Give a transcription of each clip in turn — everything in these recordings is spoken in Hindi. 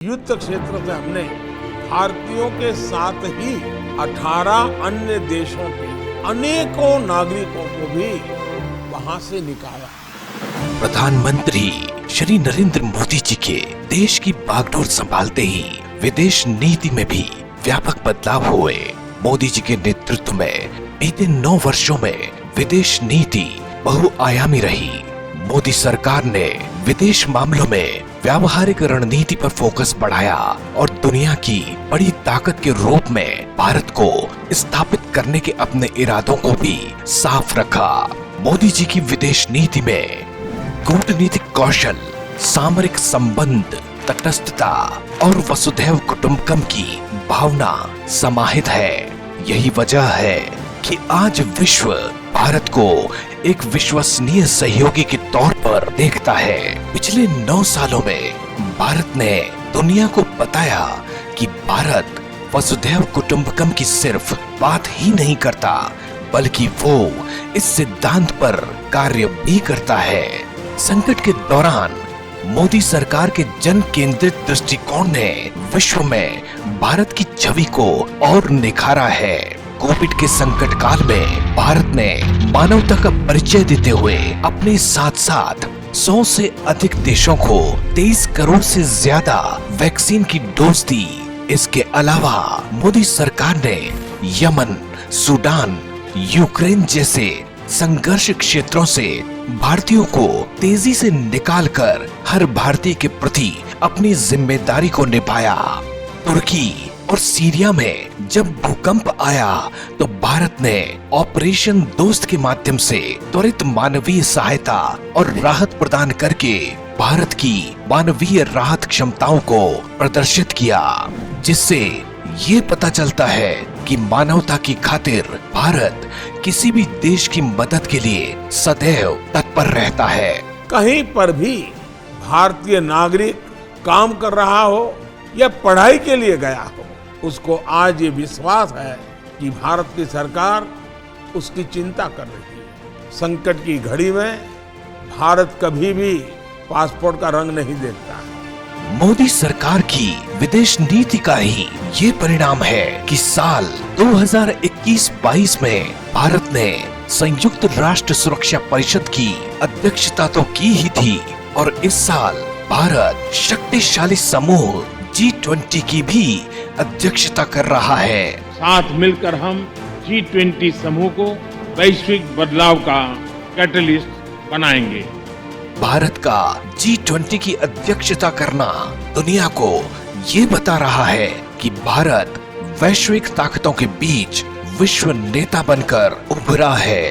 युद्ध क्षेत्र से हमने भारतीयों के साथ ही 18 अन्य देशों के अनेकों नागरिकों को भी वहां से निकाला। प्रधानमंत्री श्री नरेंद्र मोदी जी के देश की बागडोर संभालते ही विदेश नीति में भी व्यापक बदलाव हुए। मोदी जी के नेतृत्व में बीते 9 वर्षों में विदेश नीति बहुआयामी रही। मोदी सरकार ने विदेश मामलों में व्यावहारिक रणनीति पर फोकस बढ़ाया और दुनिया की बड़ी ताकत के रूप में भारत को स्थापित करने के अपने इरादों को भी साफ रखा। मोदी जी की विदेश नीति में कूटनीतिक कौशल, सामरिक संबंध, तटस्थता और वसुधैव कुटुंबकम की भावना समाहित है। यही वजह है कि आज विश्व भारत को एक विश्वसनीय सहयोगी के तौर पर देखता है। पिछले 9 सालों में भारत ने दुनिया को बताया कि भारत वसुधैव कुटुंबकम की सिर्फ बात ही नहीं करता, बल्कि वो इस सिद्धांत पर कार्य भी करता है। संकट के दौरान मोदी सरकार के जन केंद्रित दृष्टिकोण ने विश्व में भारत की छवि को और निखारा है। कोविड के संकट काल में भारत ने मानवता का परिचय देते हुए अपने साथ साथ 100 से अधिक देशों को 23 करोड़ से ज्यादा वैक्सीन की डोज दी। इसके अलावा मोदी सरकार ने यमन, सूडान, यूक्रेन जैसे संघर्ष क्षेत्रों से भारतीयों को तेजी से निकालकर हर भारतीय के प्रति अपनी जिम्मेदारी को निभाया। तुर्की और सीरिया में जब भूकंप आया तो भारत ने ऑपरेशन दोस्त के माध्यम से त्वरित मानवीय सहायता और राहत प्रदान करके भारत की मानवीय राहत क्षमताओं को प्रदर्शित किया, जिससे ये पता चलता है कि मानवता की खातिर भारत किसी भी देश की मदद के लिए सदैव तत्पर रहता है। कहीं पर भी भारतीय नागरिक काम कर रहा हो या पढ़ाई के लिए गया हो, उसको आज ये विश्वास है कि भारत की सरकार उसकी चिंता कर रही है। संकट की घड़ी में भारत कभी भी पासपोर्ट का रंग नहीं देखता है। मोदी सरकार की विदेश नीति का ही ये परिणाम है कि साल 2021-22 में भारत ने संयुक्त राष्ट्र सुरक्षा परिषद की अध्यक्षता तो की ही थी और इस साल भारत शक्तिशाली समूह G20 की भी अध्यक्षता कर रहा है। साथ मिलकर हम G20 समूह को वैश्विक बदलाव का कैटलिस्ट बनाएंगे। भारत का G20 की अध्यक्षता करना दुनिया को ये बता रहा है कि भारत वैश्विक ताकतों के बीच विश्व नेता बनकर उभरा है।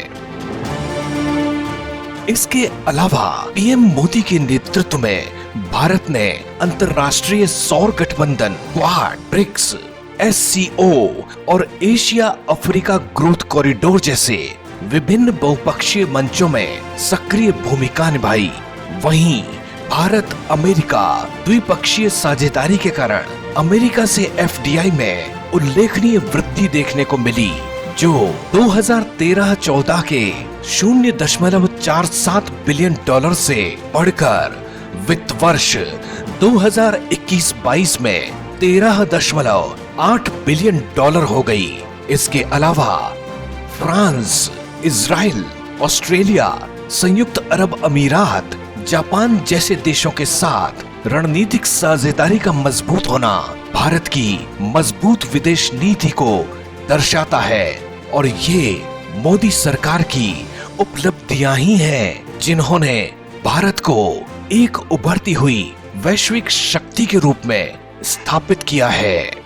इसके अलावा पीएम मोदी के नेतृत्व में भारत ने अंतर्राष्ट्रीय सौर गठबंधन क्वाड, ब्रिक्स, SCO और एशिया अफ्रीका ग्रोथ कॉरिडोर जैसे विभिन्न बहुपक्षीय मंचों में सक्रिय भूमिका निभाई। वहीं भारत अमेरिका द्विपक्षीय साझेदारी के कारण अमेरिका से FDI में उल्लेखनीय वृद्धि देखने को मिली, जो 2013-14 के $0.47 बिलियन से बढ़कर वित्त वर्ष 2021-22 में $13.8 बिलियन हो गई। इसके अलावा फ्रांस, इजराइल, ऑस्ट्रेलिया, संयुक्त अरब अमीरात, जापान जैसे देशों के साथ रणनीतिक साझेदारी का मजबूत होना भारत की मजबूत विदेश नीति को दर्शाता है और ये मोदी सरकार की उपलब्धियां ही हैं, जिन्होंने भारत को एक उभरती हुई वैश्विक शक्ति के रूप में स्थापित किया है।